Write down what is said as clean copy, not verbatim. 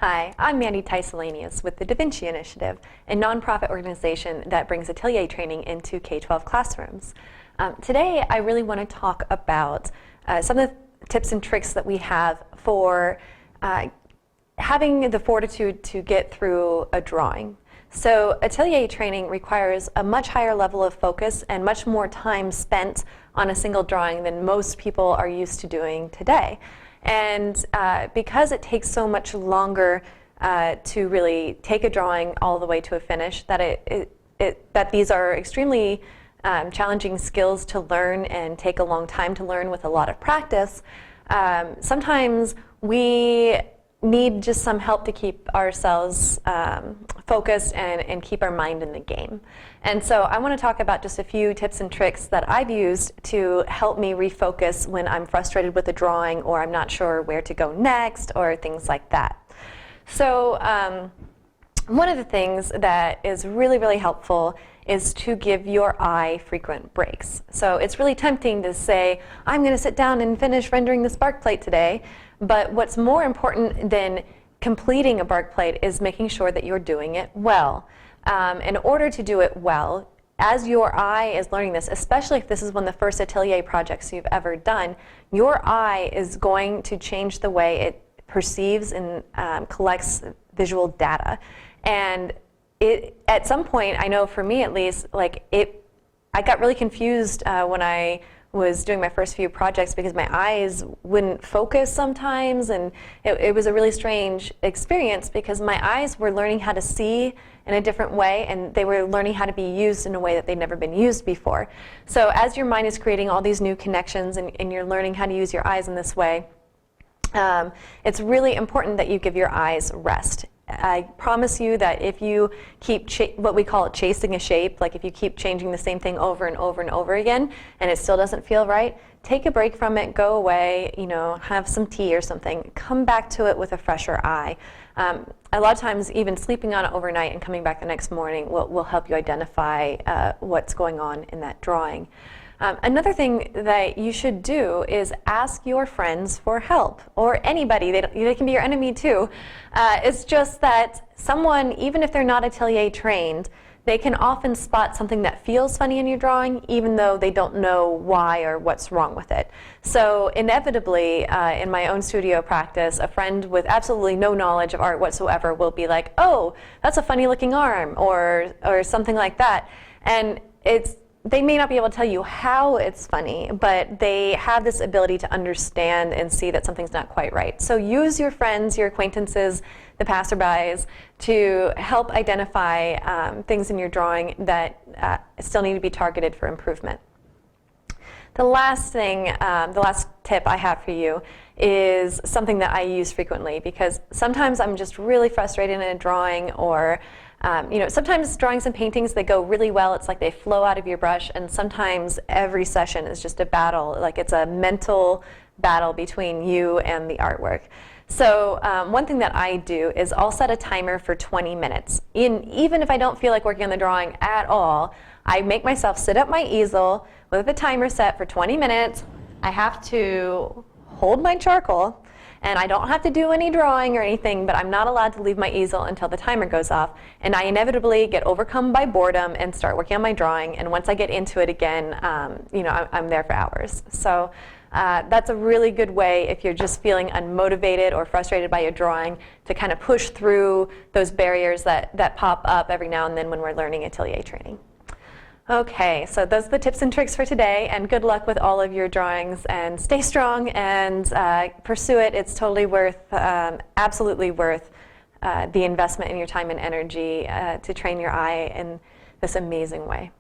Hi, I'm Mandy Tysolanius with the Da Vinci Initiative, a nonprofit organization that brings atelier training into K-12 classrooms. Today, I really want to talk about some of the tips and tricks that we have for having the fortitude to get through a drawing. So atelier training requires a much higher level of focus and much more time spent on a single drawing than most people are used to doing today. And because it takes so much longer to really take a drawing all the way to a finish, that that these are extremely challenging skills to learn and take a long time to learn with a lot of practice, sometimes we need just some help to keep ourselves focused and keep our mind in the game. And so I want to talk about just a few tips and tricks that I've used to help me refocus when I'm frustrated with a drawing or I'm not sure where to go next or things like that. So one of the things that is really, really helpful is to give your eye frequent breaks. So it's really tempting to say, I'm going to sit down and finish rendering this bark plate today, but what's more important than completing a bark plate is making sure that you're doing it well. In order to do it well, as your eye is learning this, especially if this is one of the first atelier projects you've ever done, your eye is going to change the way it perceives and collects visual data. And at some point, I know for me at least, I got really confused when I was doing my first few projects because my eyes wouldn't focus sometimes, and it was a really strange experience because my eyes were learning how to see in a different way, and they were learning how to be used in a way that they'd never been used before. So as your mind is creating all these new connections and you're learning how to use your eyes in this way, it's really important that you give your eyes rest. I promise you that if you keep what we call chasing a shape, like if you keep changing the same thing over and over and over again and it still doesn't feel right, take a break from it, go away, have some tea or something, come back to it with a fresher eye. A lot of times even sleeping on it overnight and coming back the next morning will help you identify what's going on in that drawing. Another thing that you should do is ask your friends for help, or anybody. They can be your enemy too. It's just that someone, even if they're not atelier trained, they can often spot something that feels funny in your drawing, even though they don't know why or what's wrong with it. So inevitably, in my own studio practice, a friend with absolutely no knowledge of art whatsoever will be like, "Oh, that's a funny looking arm," or something like that. And they may not be able to tell you how it's funny, but they have this ability to understand and see that something's not quite right. So use your friends, your acquaintances, the passerbys to help identify things in your drawing that still need to be targeted for improvement. The last tip I have for you is something that I use frequently, because sometimes I'm just really frustrated in a drawing, or sometimes drawings and paintings, they go really well. It's like they flow out of your brush, and sometimes every session is just a battle, like it's a mental battle between you and the artwork. So one thing that I do is I'll set a timer for 20 minutes. Even if I don't feel like working on the drawing at all, I make myself sit at my easel with the timer set for 20 minutes. I have to hold my charcoal, and I don't have to do any drawing or anything, but I'm not allowed to leave my easel until the timer goes off. And I inevitably get overcome by boredom and start working on my drawing. And once I get into it again, I'm there for hours. So that's a really good way, if you're just feeling unmotivated or frustrated by your drawing, to kind of push through those barriers that pop up every now and then when we're learning atelier training. Okay, so those are the tips and tricks for today, and good luck with all of your drawings, and stay strong and pursue it. It's totally worth, absolutely worth the investment in your time and energy to train your eye in this amazing way.